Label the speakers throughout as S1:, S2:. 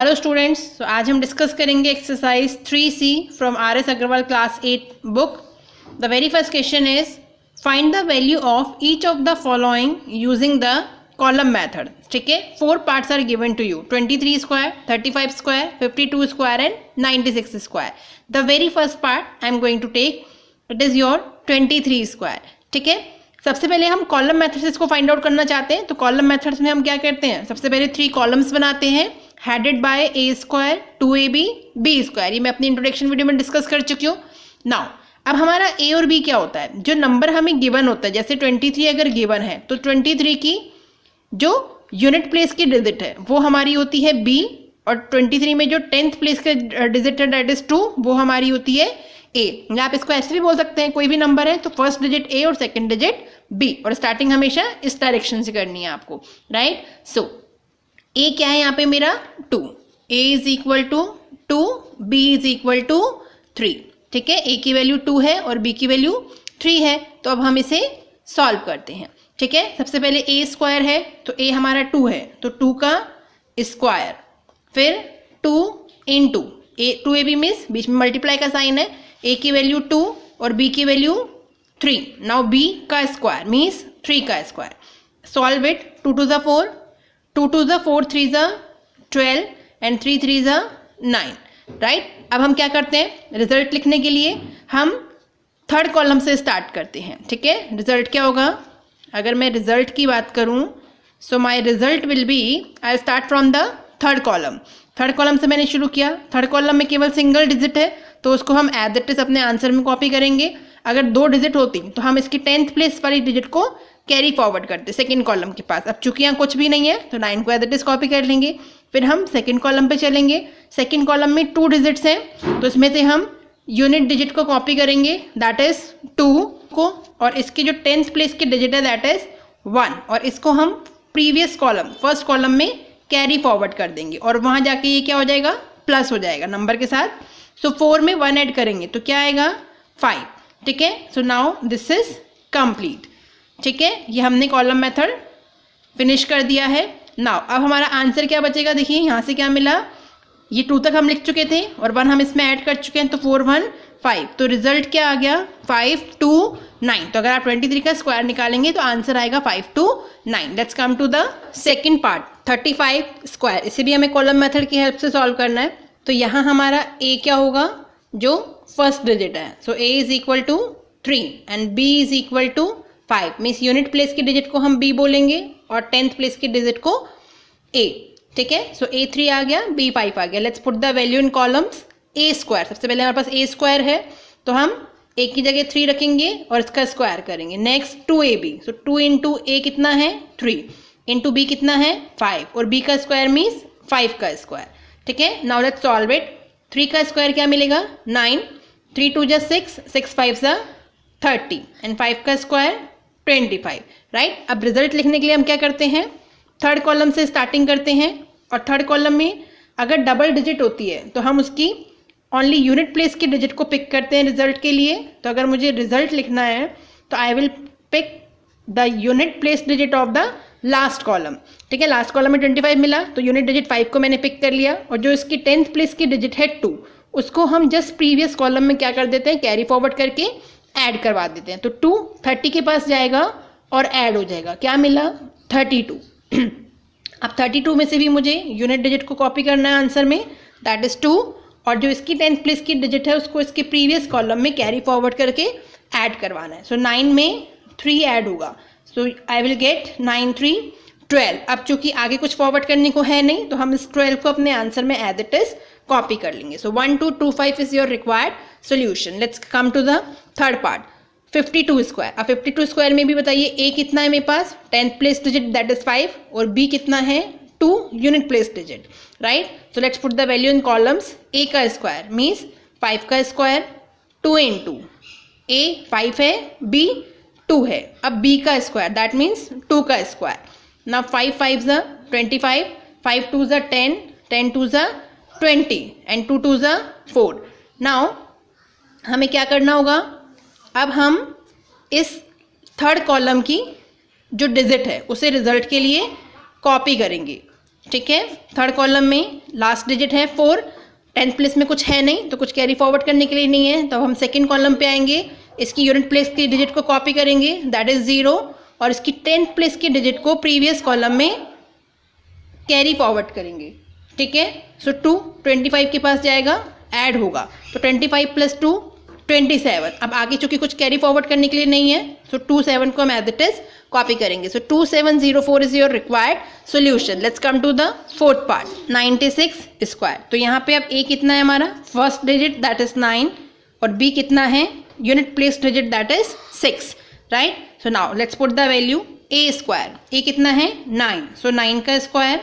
S1: Hello students, तो आज हम डिस्कस करेंगे exercise 3C from RS Agarwal class 8 book. The very first question is find the value of each of the following using the column method. ठीक है, 4 parts are given to you, 23 square, 35 square, 52 square and 96 square. The very first part I am going to take, it is your 23 square. ठीक है, सबसे पहले हम column method से इसको find out करना चाहते हैं। तो कॉलम मेथड्स में हम क्या करते हैं, सबसे पहले 3 कॉलम्स बनाते हैं headed by a square 2ab b square. ये मैं अपनी इंट्रोडक्शन वीडियो में डिस्कस कर चुकी हूँ। नाउ अब हमारा a और b क्या होता है, जो नंबर हमें गिवन होता है, जैसे 23 अगर गिवन है तो 23 की जो यूनिट प्लेस की डिजिट है वो हमारी होती है b, और 23 में जो 10th प्लेस का डिजिट है दैट इज 2, वो हमारी होती है a। या आप इसको ऐसे भी बोल सकते हैं, कोई भी नंबर है तो फर्स्ट डिजिट a और सेकेंड डिजिट b, और स्टार्टिंग हमेशा इस डायरेक्शन से करनी है आपको, राइट। सो a क्या है यहाँ पे मेरा 2, a is equal to 2, b is equal to 3। ठीक है, a की वैल्यू 2 है और b की वैल्यू 3 है। तो अब हम इसे सॉल्व करते हैं। ठीक है, सबसे पहले a स्क्वायर है तो a हमारा 2 है, तो 2 का स्क्वायर, फिर 2 इंटू 2ab मीन्स बीच में मल्टीप्लाई का साइन है, a की वैल्यू 2 और b की वैल्यू 3। नाउ b का स्क्वायर मीन्स 3 का square. Solve it, 2 to the 4, 2 to the 4, 3 the 12 and 3 3 the 9, right. अब हम क्या करते हैं, रिजल्ट लिखने के लिए हम थर्ड कॉलम से स्टार्ट करते हैं। ठीक है, रिजल्ट क्या होगा, अगर मैं रिजल्ट की बात करूं so my result will be, I start from the third column. Third column से मैंने शुरू किया, थर्ड कॉलम में केवल सिंगल डिजिट है तो उसको हम एज इट इज अपने आंसर में कॉपी करेंगे। अगर 2 डिजिट होती तो हम इसकी 10th प्लेस वाली डिजिट को कैरी फॉरवर्ड करते सेकंड कॉलम के पास। अब चूंकि यहाँ कुछ भी नहीं है तो 9 को एज इट इज कॉपी कर लेंगे। फिर हम सेकंड कॉलम पे चलेंगे, सेकंड कॉलम में 2 डिजिट्स हैं तो इसमें से हम यूनिट डिजिट को कॉपी करेंगे दैट इज 2 को, और इसकी जो 10th प्लेस की डिजिट है दैट इज 1, और इसको हम प्रीवियस कॉलम फर्स्ट कॉलम में कैरी फॉरवर्ड कर देंगे और वहाँ जाके ये क्या हो जाएगा, प्लस हो जाएगा नंबर के साथ। सो 4 में 1 ऐड करेंगे तो क्या आएगा 5। ठीक है, so now this is complete. ठीक है, ये हमने कॉलम मेथड फिनिश कर दिया है। नाउ अब हमारा आंसर क्या बचेगा, देखिए यहाँ से क्या मिला, ये 2 तक हम लिख चुके थे और 1 हम इसमें ऐड कर चुके हैं तो 4 1 5, तो रिजल्ट क्या आ गया 5 2 9। तो अगर आप 23 का स्क्वायर निकालेंगे तो आंसर आएगा 5 2 9। Let's come to the second part, 35 square. इसे भी हमें कॉलम मेथड की हेल्प से सॉल्व करना है। तो यहाँ हमारा a क्या होगा, जो फर्स्ट डिजिट है, so a is equal to 3 and b is equal to 5, means unit place की डिजिट को हम b बोलेंगे और 10th प्लेस की डिजिट को a। ठीक है, सो a 3 आ गया, b 5 आ गया। Let's put the value in columns. a square, सबसे पहले हमारे पास a स्क्वायर है तो हम a की जगह 3 रखेंगे और इसका स्क्वायर करेंगे। Next 2ab, so 2 into a कितना है 3, इंटू b कितना है 5, और b का स्क्वायर मीन्स 5 का स्क्वायर। ठीक है, नाउ लेट्स सॉल्व इट। 3 का स्क्वायर क्या मिलेगा 9, 3 2 जा 6, 6 5 जा 30 एंड 5 का स्क्वायर 25, राइट। अब रिजल्ट लिखने के लिए हम क्या करते हैं, थर्ड कॉलम से स्टार्टिंग करते हैं, और थर्ड कॉलम में अगर डबल डिजिट होती है तो हम उसकी ओनली यूनिट प्लेस की डिजिट को पिक करते हैं रिजल्ट के लिए। तो अगर मुझे रिजल्ट लिखना है तो I will pick the unit place digit of the last column. ठीक है, लास्ट कॉलम में 25 मिला तो यूनिट डिजिट 5 को मैंने पिक कर लिया, और जो इसकी 10th प्लेस की डिजिट है 2, उसको हम जस्ट प्रीवियस कॉलम में क्या कर देते हैं, कैरी फॉरवर्ड करके ऐड करवा देते हैं। तो 2 30 के पास जाएगा और ऐड हो जाएगा, क्या मिला 32। अब 32 में से भी मुझे यूनिट डिजिट को कॉपी करना है आंसर में, दैट इज 2, और जो इसकी 10th प्लेस की डिजिट है उसको इसके प्रीवियस कॉलम में कैरी फॉरवर्ड करके ऐड करवाना है। सो 9 में 3 ऐड होगा, सो आई विल गेट 9 3 12। अब चूंकि आगे कुछ फॉरवर्ड करने को है नहीं तो हम इस 12 को अपने आंसर में एज इट इज कॉपी कर लेंगे। So 1 2 2 5 is your required solution. Let's come to the third part, 52 square. अब 52 स्क्वायर में भी बताइए a कितना है मेरे पास, 10th place digit that is 5, और b कितना है 2 unit place digit, right. So let's put the value in columns. a का स्क्वायर मीन्स 5 का स्क्वायर, 2 इंटू a 5 है, b 2 है। अब b का स्क्वायर दैट मीन्स 2 का स्क्वायर। नाउ 5 5 जा 25, 5 2 जा 10, 10 2 जा 20 एंड 2 2 जा 4। नाउ हमें क्या करना होगा, अब हम इस थर्ड कॉलम की जो डिजिट है उसे रिजल्ट के लिए कॉपी करेंगे। ठीक है। थर्ड कॉलम में लास्ट डिजिट है 4, 10th प्लेस में कुछ है नहीं तो कुछ कैरी फॉरवर्ड करने के लिए नहीं है, तो हम सेकेंड कॉलम पे आएंगे, इसकी यूनिट प्लेस की डिजिट को कॉपी करेंगे, दैट इज 0, और इसकी 10th प्लेस की डिजिट को प्रीवियस कॉलम में कैरी फॉरवर्ड करेंगे। ठीक है, सो 2 25 के पास जाएगा, ऐड होगा, तो 25 + 2 27। अब आगे चूंकि कुछ कैरी फॉरवर्ड करने के लिए नहीं है, सो 27 को हम एज इट इज कॉपी करेंगे। So 2704 is your required solution. Let's come to the fourth part, 96 square. तो यहाँ पे अब ए कितना है हमारा, फर्स्ट डिजिट दैट इज 9, और बी कितना है, unit place digit that is 6, right. So now let's put the value A square. A कितना है 9, सो 9 का स्क्वायर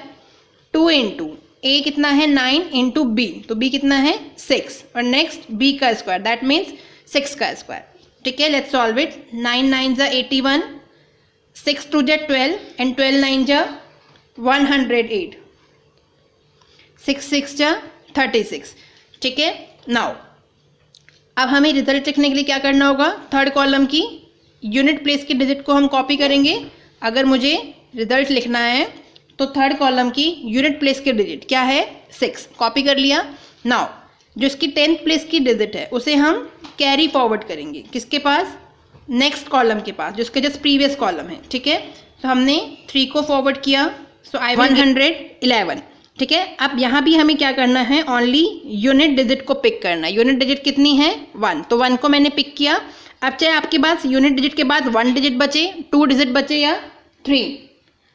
S1: 2 इंटू ए कितना है 9 इंटू बी, तो बी कितना है 6, और नेक्स्ट बी का स्क्वायर दैट मीन्स 6 का स्क्वायर। ठीक है, लेट्स सॉल्व इट। 9 9 जा 81, 6 2 जा 12 एंड 12 9 जा 108, 6 6 जा 36। ठीक है, नाउ अब हमें रिजल्ट लिखने के लिए क्या करना होगा, थर्ड कॉलम की यूनिट प्लेस की डिजिट को हम कॉपी करेंगे। अगर मुझे रिजल्ट लिखना है तो थर्ड कॉलम की यूनिट प्लेस की डिजिट क्या है 6, कॉपी कर लिया। नाउ जो इसकी 10th प्लेस की डिजिट है उसे हम कैरी फॉरवर्ड करेंगे, किसके पास, नेक्स्ट कॉलम के पास, जिसके जस्ट प्रीवियस कॉलम है। ठीक है, तो हमने 3 को फॉरवर्ड किया, सो आई 111। ठीक है, अब यहाँ भी हमें क्या करना है, ओनली यूनिट डिजिट को पिक करना है। यूनिट डिजिट कितनी है 1, तो 1 को मैंने पिक किया। अब चाहे आपके पास यूनिट डिजिट के बाद 1 डिजिट बचे, 2 डिजिट बचे या 3,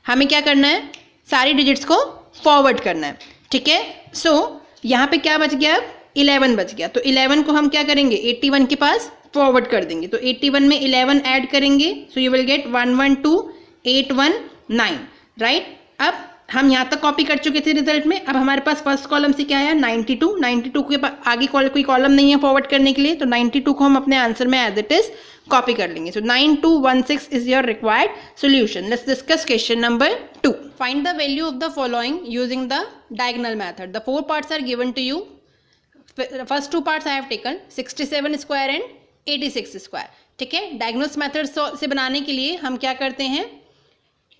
S1: हमें क्या करना है, सारी डिजिट्स को फॉरवर्ड करना है। ठीक है, सो यहाँ पे क्या बच गया, 11 बच गया, तो 11 को हम क्या करेंगे 81 के पास फॉरवर्ड कर देंगे, तो 81 में 11 ऐड करेंगे, so you will get 112819, right. अब हम यहाँ तक कॉपी कर चुके थे रिजल्ट में। अब हमारे पास फर्स्ट कॉलम से क्या है 92, 92 के आगे कोई कॉलम नहीं है फॉरवर्ड करने के लिए, तो 92 को हम अपने आंसर में एज इट इज कॉपी कर लेंगे। So 9216 is your required solution. Let's discuss question number 2। Find the value of the following using the diagonal method. The 4 parts are given to you. First 2 parts I have taken 67 square and 86 square. ठीक है, diagonals method से बनाने के लिए हम क्या करते हैं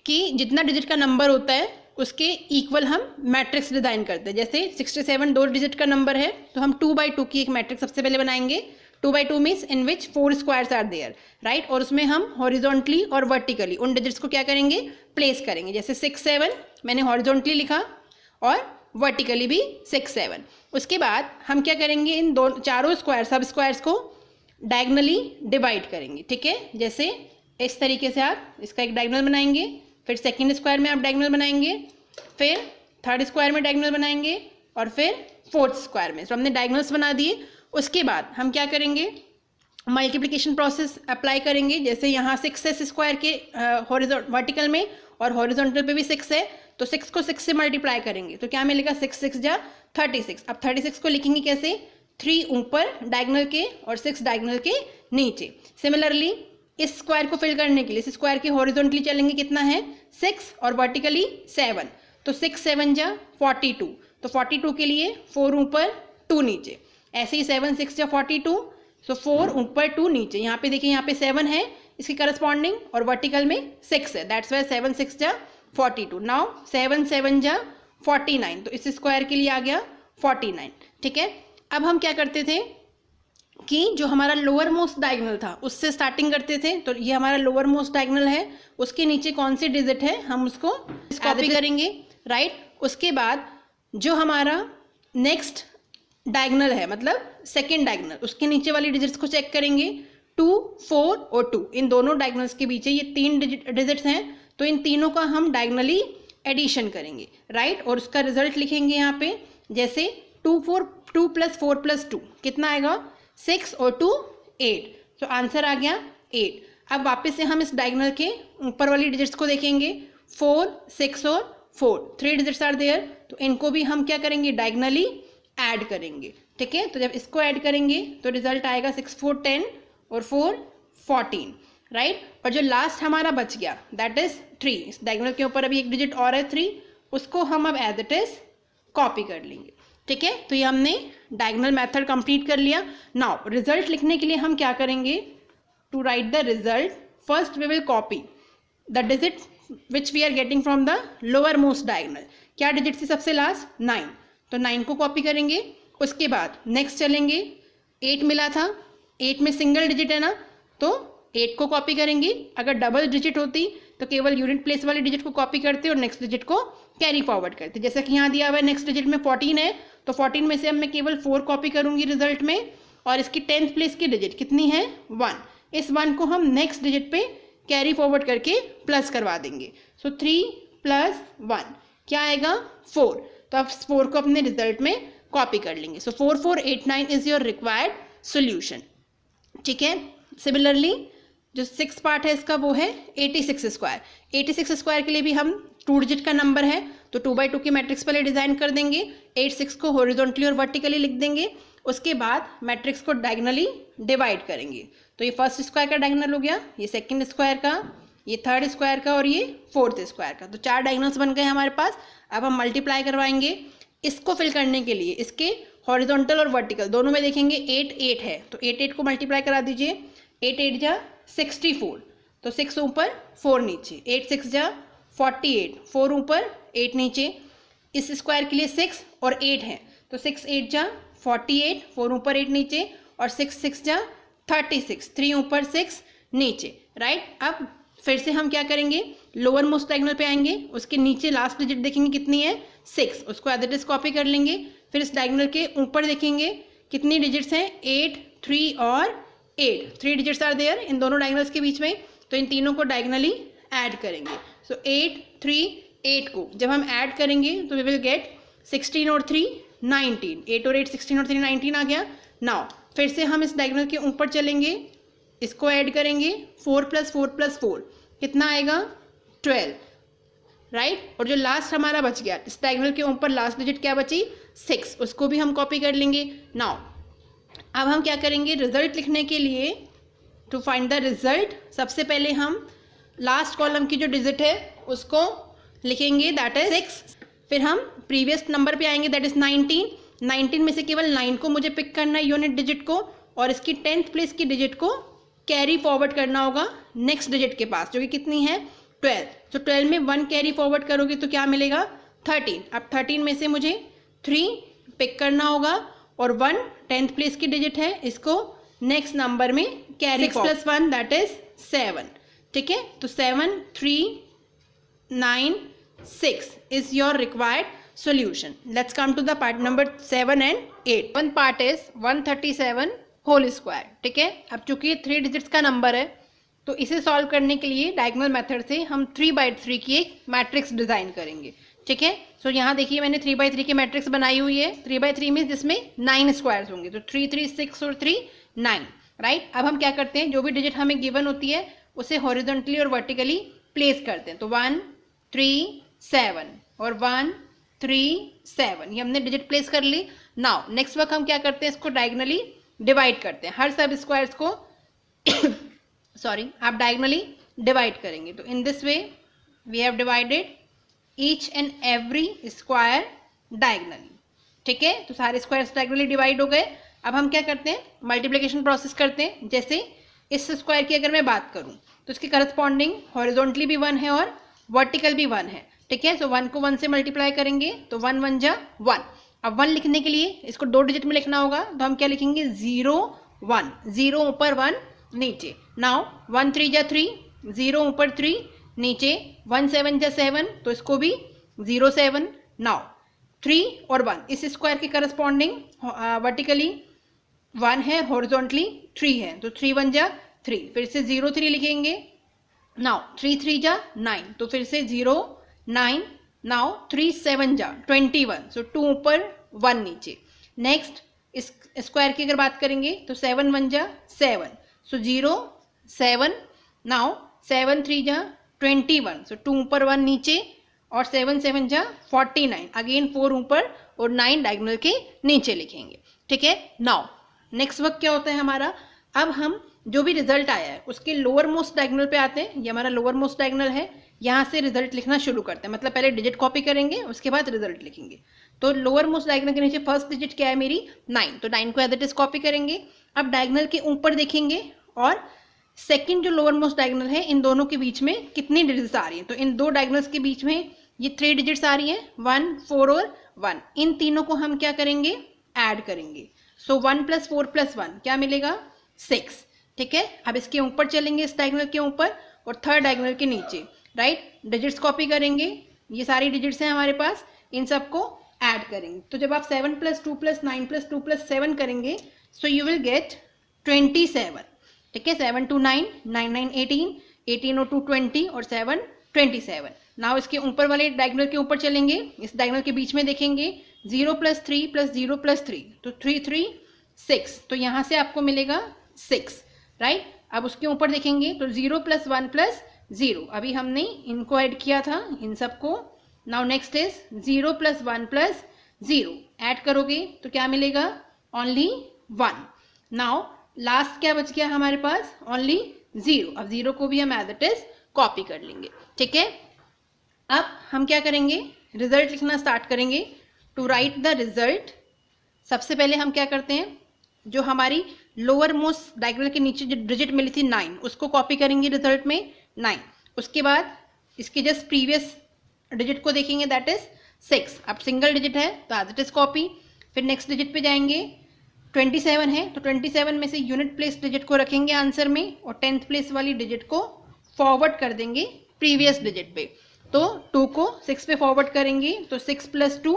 S1: कि जितना डिजिट का नंबर होता है उसके इक्वल हम मैट्रिक्स डिजाइन करते हैं। जैसे 67 2 डिजिट का नंबर है, तो हम 2/2 की एक मैट्रिक्स सबसे पहले बनाएंगे। 2/2 means in which 4 squares are there, right, और उसमें हम हॉरिजॉन्टली और वर्टिकली उन डिजिट्स को क्या करेंगे, प्लेस करेंगे। जैसे 6 7 मैंने हॉरिजॉन्टली लिखा और वर्टिकली भी 6 7। उसके बाद हम क्या करेंगे, इन चारों स्क्वायर सब स्क्वायर्स को डायगनली डिवाइड करेंगे। ठीक है, जैसे इस तरीके से आप इसका एक डायगनल बनाएंगे, फिर सेकेंड स्क्वायर में आप डायगोनल बनाएंगे, फिर थर्ड स्क्वायर में डायगोनल बनाएंगे, और फिर फोर्थ स्क्वायर में। तो हमने डायगोनल्स बना दिए। उसके बाद हम क्या करेंगे, मल्टीप्लिकेशन प्रोसेस अप्लाई करेंगे। जैसे यहाँ 6 स्क्वायर के वर्टिकल में और हॉरिजॉन्टल पे भी 6 है, तो 6 को 6 से मल्टीप्लाई करेंगे, तो क्या मिलेगा 6 6 जा 36। अब 36 को लिखेंगे कैसे, 3 ऊपर डायगोनल के और 6 डायगोनल के नीचे। सिमिलरली इस स्क्वायर को फिल करने के लिए इस स्क्वायर के हॉरिजॉन्टली चलेंगे, कितना है 6 और वर्टिकली 7, तो 6 7 जा 42, तो 42 के लिए 4 ऊपर 2 नीचे। ऐसे ही 7 6 जा 42, सो 4 ऊपर 2 नीचे। यहाँ पे देखिए, यहाँ पे 7 है इसकी करस्पॉन्डिंग और वर्टिकल में 6 है, दैट्स वाई 7 6 जा 42। नाउ 7 7 जा 49, तो इस स्क्वायर के लिए आ गया 49। ठीक है, अब हम क्या करते थे कि जो हमारा लोअर मोस्ट डायगोनल था उससे स्टार्टिंग करते थे। तो ये हमारा लोअर मोस्ट डायगोनल है, उसके नीचे कौन सी डिजिट है हम उसको कॉपी करेंगे, राइट। उसके बाद जो हमारा नेक्स्ट डायगोनल है, मतलब सेकेंड डायगोनल, उसके नीचे वाली डिजिट्स को चेक करेंगे। 2 4 और 2, इन दोनों डायगोनल्स के बीच ये 3 डिजिट्स हैं, तो इन तीनों का हम डायगोनली एडिशन करेंगे, राइट, और उसका रिजल्ट लिखेंगे यहाँ पे। जैसे 2 + 4 + 2 कितना आएगा, 6 और 2 8, तो आंसर आ गया 8। अब वापस से हम इस डायगोनल के ऊपर वाली डिजिट्स को देखेंगे, 4 6 और 4, 3 डिजिट्स आर देयर, तो इनको भी हम क्या करेंगे, डायगोनली ऐड करेंगे। ठीक है, तो जब इसको ऐड करेंगे तो रिजल्ट आएगा 6 4 10 और 4 14, राइट। और जो लास्ट हमारा बच गया दैट इज 3, इस डायगोनल के ऊपर अभी एक डिजिट और है 3, उसको हम अब एज इट इज कॉपी कर लेंगे। ठीक है, तो ये हमने डायगोनल मेथड कंप्लीट कर लिया। नाउ रिजल्ट लिखने के लिए हम क्या करेंगे, to write the result first we will copy the digit which we are getting from the lower most diagonal. क्या डिजिट थी सबसे लास्ट 9, तो 9 को कॉपी करेंगे। उसके बाद नेक्स्ट चलेंगे, 8 मिला था, 8 में सिंगल डिजिट है ना, तो 8 को कॉपी करेंगे। अगर डबल डिजिट होती तो केवल यूनिट प्लेस वाले डिजिट को कॉपी करते और नेक्स्ट डिजिट को कैरी फॉरवर्ड करते। जैसा कि यहाँ दिया हुआ है नेक्स्ट डिजिट में 14 है, तो 14 में से अब मैं केवल 4 कॉपी करूँगी रिजल्ट में, और इसकी 10th प्लेस की डिजिट कितनी है 1। इस 1 को हम नेक्स्ट डिजिट पे कैरी फॉरवर्ड करके प्लस करवा देंगे। सो 3 + 1 क्या आएगा 4, तो अब 4 को अपने रिजल्ट में कॉपी कर लेंगे। सो 4489 इज योर रिक्वायर्ड सोल्यूशन। ठीक है, सिमिलरली जो 6 पार्ट है इसका वो है 86 स्क्वायर। 86 स्क्वायर के लिए भी हम 2 डिजिट का नंबर है, तो 2x2 की मैट्रिक्स पहले डिजाइन कर देंगे, 86 को हॉरिजॉन्टली और वर्टिकली लिख देंगे। उसके बाद मैट्रिक्स को डायगनली डिवाइड करेंगे। तो ये फर्स्ट स्क्वायर का डायगनल हो गया, ये सेकंड स्क्वायर का, ये थर्ड स्क्वायर का और ये फोर्थ स्क्वायर का। तो 4 डायगनल्स बन गए हमारे पास। अब हम मल्टीप्लाई करवाएंगे। इसको फिल करने के लिए इसके हॉरिजॉन्टल और वर्टिकल दोनों में देखेंगे 8 8 है, तो 8 8 को मल्टीप्लाई करा दीजिए। 8 8 जा 64, तो 6 ऊपर 4 नीचे, 8 6 जा 48, 4 ऊपर 8 नीचे। इस स्क्वायर के लिए 6 और 8 है, तो 6 8 जा 48, 4 ऊपर 8 नीचे, और 6 6 जा 36, 3 ऊपर 6 नीचे। राइट, अब फिर से हम क्या करेंगे, लोअर मोस्ट डायगोनल पे आएंगे, उसके नीचे लास्ट डिजिट देखेंगे कितनी है 6, उसको एज इट इज कॉपी कर लेंगे। फिर इस डायगोनल के ऊपर देखेंगे कितनी डिजिट्स हैं 8 3 और 8, 3 डिजिट्स आर देयर इन दोनों डायगोनल्स के बीच में, तो इन तीनों को डायगोनली ऐड करेंगे। सो 8 3 8 को जब हम ऐड करेंगे तो वी विल गेट 16 और 3 19, 8 और 8 16 और 3 19 आ गया। नाउ फिर से हम इस डायगोनल के ऊपर चलेंगे, इसको ऐड करेंगे, 4 + 4 + 4 कितना आएगा 12, राइट। और जो लास्ट हमारा बच गया इस डायगोनल के ऊपर लास्ट डिजिट क्या बची 6, उसको भी हम कॉपी कर लेंगे। नाउ अब हम क्या करेंगे, रिजल्ट लिखने के लिए टू फाइंड द रिजल्ट सबसे पहले हम लास्ट कॉलम की जो डिजिट है उसको लिखेंगे, दैट इज 6। फिर हम प्रीवियस नंबर पे आएंगे, दैट इज 19। 19 में से केवल 9 को मुझे पिक करना है यूनिट डिजिट को, और इसकी 10th प्लेस की डिजिट को कैरी फॉरवर्ड करना होगा नेक्स्ट डिजिट के पास, जो कि कितनी है 12। तो 12 में 1 कैरी फॉरवर्ड करोगे तो क्या मिलेगा 13। अब 13 में से मुझे 3 पिक करना होगा, और 1 10th प्लेस की डिजिट है, इसको नेक्स्ट नंबर में कैरी 6 + 1 दैट इज 7। ठीक है, तो 7 3 9 6 is your required solution. Let's come to the part number 7 and 8. One part is 137 whole square. ठीक है, अब चूंकि ये 3 डिजिट्स का नंबर है तो इसे सॉल्व करने के लिए डायगोनल मेथड से हम 3/3 की एक मैट्रिक्स डिजाइन करेंगे। ठीक है, सो यहाँ देखिए मैंने 3/3 की मैट्रिक्स बनाई हुई है। 3/3 में जिसमें 9 स्क्वायर्स होंगे, तो 3 3 6 और 3 9, राइट। अब हम क्या करते हैं, जो भी डिजिट हमें गिवन होती है उसे हॉरिजॉन्टली और वर्टिकली प्लेस करते हैं। तो 1 3 7 और 1 3 7 ये हमने डिजिट प्लेस कर ली। नाउ नेक्स्ट वर्क हम क्या करते हैं, इसको डायगोनली डिवाइड करते हैं। हर सब स्क्वायर्स को सॉरी आप डायगोनली डिवाइड करेंगे। तो in this way we have divided each and every square diagonally. ठीक है, तो सारे स्क्वायर्स डायगोनली डिवाइड हो गए। अब हम क्या करते हैं, मल्टीप्लिकेशन प्रोसेस करते हैं। जैसे इस स्क्वायर की अगर मैं बात करूं तो इसके करस्पॉन्डिंग हॉरिजॉन्टली भी 1 है और वर्टिकल भी 1 है। ठीक है, सो 1 को 1 से मल्टीप्लाई करेंगे तो 1 1 जा 1। अब 1 लिखने के लिए इसको 2 डिजिट में लिखना होगा, तो हम क्या लिखेंगे 0 1, 0 ऊपर 1 नीचे। नाउ 1 3 जा 3, 0 ऊपर 3 नीचे, 1 7 जा 7, तो इसको भी 0 7। नाउ 3 और 1 इस स्क्वायर के करस्पॉन्डिंग वर्टिकली 1 है, हॉरिजॉन्टली 3 है, तो 3 1 जा 3, फिर से 0 3 लिखेंगे। नाउ 3 3 जा 9, तो फिर से 0 9। नाउ 3 7 जा 21, सो 2 ऊपर 1 नीचे। नेक्स्ट इस स्क्वायर की अगर बात करेंगे तो 7 1 जा 7, सो 0 7। नाउ 7 3 जा 21, सो 2 ऊपर 1 नीचे, और 7 7 जा 49, अगेन 4 ऊपर और 9 डायगोनल के नीचे लिखेंगे। ठीक है, नाउ नेक्स्ट वर्क क्या होता है हमारा, अब हम जो भी रिजल्ट आया है उसके लोअर मोस्ट डायगोनल पे आते हैं। ये हमारा लोअर मोस्ट डायगोनल है, यहाँ से रिजल्ट लिखना शुरू करते हैं। मतलब पहले डिजिट कॉपी करेंगे, उसके बाद रिजल्ट लिखेंगे। तो लोअर मोस्ट डायगोनल के नीचे फर्स्ट डिजिट क्या है मेरी 9, तो 9 को एज इट इज कॉपी करेंगे। अब डायगोनल के ऊपर देखेंगे और सेकंड जो लोअर मोस्ट डायगोनल है इन दोनों के बीच में कितनी डिजिट्स आ रही हैं, तो इन दो डायगोनल्स के बीच में ये 3 डिजिट्स आ रही हैं 1, 4 और 1, इन तीनों को हम क्या करेंगे, ऐड करेंगे। सो 1 + 4 + 1 क्या मिलेगा, 6। ठीक है, अब इसके ऊपर चलेंगे, इस डायगोनल के ऊपर और थर्ड डायगोनल के नीचे, राइट। डिजिट्स कॉपी करेंगे, ये सारी डिजिट्स हैं हमारे पास, इन सबको ऐड करेंगे। तो जब आप 7 + 2 + 9 + 2 + 7 करेंगे, सो यू विल गेट 27। ठीक है, 7 2 9, 9 9 18, 18 और 2 20 और 7 27। नाउ इसके ऊपर वाले डायगोनल के ऊपर चलेंगे, इस डायगोनल के बीच में देखेंगे 0 + 3 + 0 + 3, तो 3 3 6, तो यहाँ से आपको मिलेगा 6, राइट। अब उसके ऊपर देखेंगे तो 0 + 1 + 0, अभी हमने इनको ऐड किया था, इन सबको। नाउ नेक्स्ट इज 0 + 1 + 0, ऐड करोगे तो क्या मिलेगा, ओनली 1। नाउ लास्ट क्या बच गया हमारे पास, ओनली 0। अब 0 को भी हम एज इट इज कॉपी कर लेंगे। ठीक है, अब हम क्या करेंगे, रिजल्ट लिखना स्टार्ट करेंगे। टू राइट द रिजल्ट, सबसे पहले हम क्या करते हैं, जो हमारी लोअर मोस्ट डायगोनल के नीचे जो डिजिट मिली थी 9, उसको कॉपी करेंगे रिजल्ट में 9। उसके बाद इसके जस्ट प्रीवियस डिजिट को देखेंगे, दैट इज 6। अब सिंगल डिजिट है तो एज इट इज कॉपी। फिर नेक्स्ट डिजिट पे जाएंगे, 27 है तो 27 में से यूनिट प्लेस डिजिट को रखेंगे आंसर में और 10th प्लेस वाली डिजिट को फॉरवर्ड कर देंगे प्रीवियस डिजिट पे। तो 2 को 6 पे फॉरवर्ड करेंगे तो 6 + 2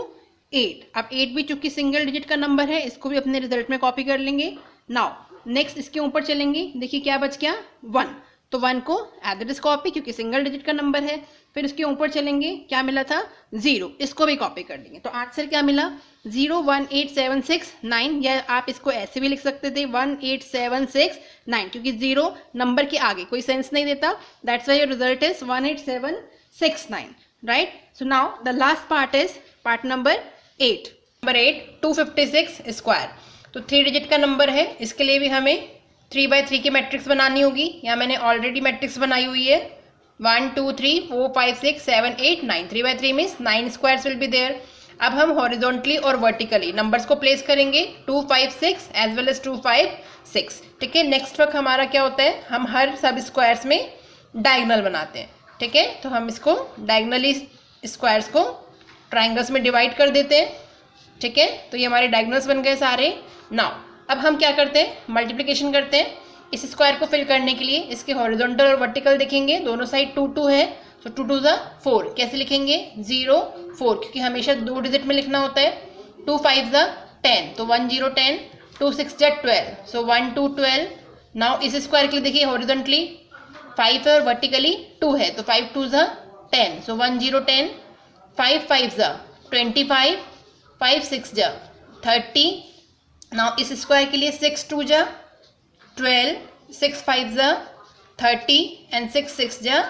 S1: 8। अब 8 भी चूंकि सिंगल डिजिट का नंबर है, इसको भी अपने रिजल्ट में कॉपी कर लेंगे। नाउ नेक्स्ट इसके ऊपर चलेंगे, देखिए क्या बच गया, 1, तो 1 को एज इट इज कॉपी क्योंकि सिंगल डिजिट का नंबर है। फिर इसके ऊपर चलेंगे, क्या मिला था, 0, इसको भी कॉपी कर देंगे। तो आंसर क्या मिला, 0 1 8 7 6 9, या आप इसको ऐसे भी लिख सकते थे 1 8 7 6 9, क्योंकि 0 नंबर के आगे कोई सेंस नहीं देता, that's why your result is 1 8 7 6 9, right. So now the last part is part number 8। Number 8, 256 square. तो 3 डिजिट का नंबर है, इसके लिए भी हमें 3/3 की मैट्रिक्स बनानी होगी। यहाँ मैंने ऑलरेडी मैट्रिक्स बनाई हुई है, 1 2 3 4 5 6 7 8 9, 3/3 means 9 squares will be there. अब हम हॉरिजॉन्टली और वर्टिकली नंबर्स को प्लेस करेंगे, 2 5 6 एज वेल एज 2 5 6। ठीक है, नेक्स्ट वर्क हमारा क्या होता है, हम हर सब स्क्वायर्स में डायगोनल बनाते हैं। ठीक है, तो हम इसको डायगोनली स्क्वायर्स को ट्राइंगल्स में डिवाइड कर देते हैं। ठीक है, तो ये हमारे डायगोनल्स बन गए सारे। नाउ अब हम क्या करते हैं, मल्टीप्लिकेशन करते हैं। इस स्क्वायर को फिल करने के लिए इसके हॉरिजॉन्टल और वर्टिकल देखेंगे, दोनों साइड 2 2 है, तो 2 2 = 4। कैसे लिखेंगे, 0 4, क्योंकि हमेशा 2 डिजिट में लिखना होता है। 2 5 = 10, तो 1 0 10, 2 6 = 12, सो 1 2 12। नाउ इस स्क्वायर के लिए देखिए हॉरिजॉन्टली 5 है और वर्टिकली 2 है, तो 5 2 = 10, सो 1 0 10, 5 5 = 25, 5 6 = 30। नाउ इस स्क्वायर के लिए 6 2 = 12, 6 5 = 30 एंड 6 6 =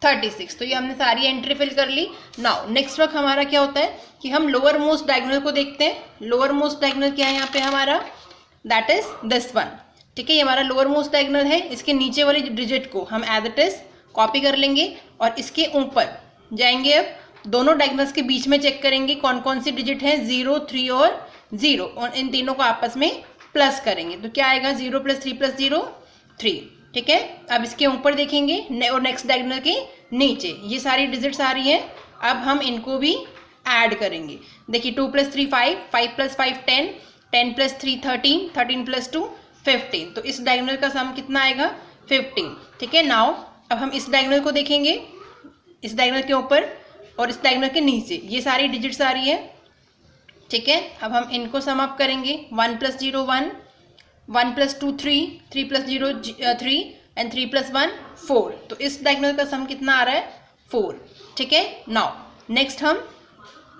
S1: 36। तो ये हमने सारी एंट्री फिल कर ली। नाउ नेक्स्ट वर्क हमारा क्या होता है कि हम लोअर मोस्ट डायगोनल को देखते हैं। लोअर मोस्ट डायगोनल क्या है यहाँ पे हमारा, दैट इज दिस वन। ठीक है, ये हमारा लोअर मोस्ट डायगोनल है, इसके नीचे वाली डिजिट को हम एज इट इज कॉपी कर लेंगे और इसके ऊपर जाएंगे। अब दोनों डायगोनल्स के बीच में चेक करेंगे कौन कौन सी डिजिट है, 0 3 और 0, और इन तीनों को आपस में प्लस करेंगे तो क्या आएगा, 0 + 3 + 0 3। ठीक है, अब इसके ऊपर देखेंगे और नेक्स्ट डायगोनल के नीचे ये सारी डिजिट्स आ रही हैं। अब हम इनको भी ऐड करेंगे। देखिए 2 + 3 5, 5 + 5 10, 10 + 3 13, 13 + 2 15, तो इस डायगोनल का सम कितना आएगा, 15। ठीक है, नाउ अब हम इस डायगोनल को देखेंगे, इस डायगोनल के ऊपर और इस डायगोनल के नीचे ये सारी डिजिट्स आ रही है। ठीक है, अब हम इनको सम अप करेंगे, 1 + 0 1, 1 + 2 3, 3 + 0 3 एंड 3 + 1 4, तो इस डायगोनल का सम कितना आ रहा है, 4। ठीक है, नाउ नेक्स्ट हम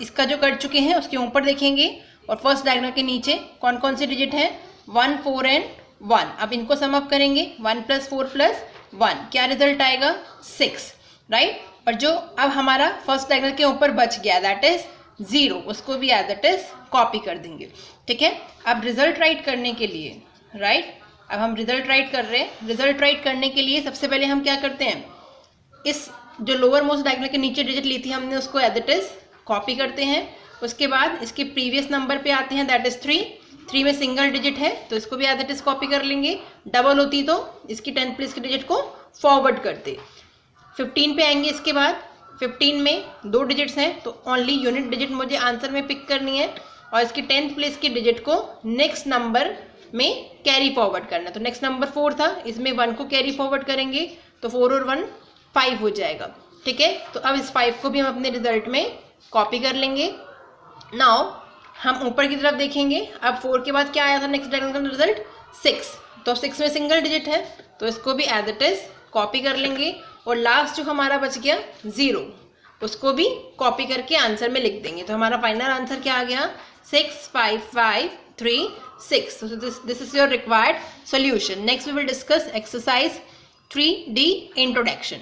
S1: इसका जो कर चुके हैं उसके ऊपर देखेंगे और फर्स्ट डायगोनल के नीचे कौन कौन सी डिजिट है, 1 4 एंड 1। अब इनको सम अप करेंगे, 1 + 4 + 1, क्या रिजल्ट आएगा, 6, राइट। और जो अब हमारा फर्स्ट डायगोनल के ऊपर बच गया दैट इज 0, उसको भी एज इट इज कॉपी कर देंगे। ठीक है, अब रिजल्ट राइट करने के लिए, राइट, अब हम रिजल्ट राइट कर रहे हैं। रिजल्ट राइट करने के लिए सबसे पहले हम क्या करते हैं, इस जो लोअर मोस्ट डायगोनल के नीचे डिजिट ली थी हमने उसको एज इट इज कॉपी करते हैं। उसके बाद इसके प्रीवियस नंबर पे आते हैं, दैट इज 3 में सिंगल डिजिट है तो इसको भी एज इट इज कॉपी कर लेंगे। डबल होती तो इसकी 10th प्लेस की डिजिट को फॉरवर्ड करते। 15 पे आएंगे, इसके बाद 15 में 2 डिजिट्स हैं तो ओनली यूनिट डिजिट मुझे आंसर में पिक करनी है और इसकी 10th प्लेस की डिजिट को नेक्स्ट नंबर में कैरी फॉरवर्ड करना है। तो नेक्स्ट नंबर 4 था, इसमें 1 को कैरी फॉरवर्ड करेंगे तो 4 और 1 5 हो जाएगा। ठीक है, तो अब इस 5 को भी हम अपने रिजल्ट में कॉपी कर लेंगे। नाउ हम ऊपर की तरफ देखेंगे, अब 4 के बाद क्या आया था नेक्स्ट डायगोनल रिजल्ट 6, तो 6 में सिंगल डिजिट है तो इसको भी एज इट इज कॉपी कर लेंगे और लास्ट जो हमारा बच गया 0 उसको भी कॉपी करके आंसर में लिख देंगे। तो हमारा फाइनल आंसर क्या आ गया 6 5 5 3 6। So this is your required solution. Next we will discuss exercise 3D introduction.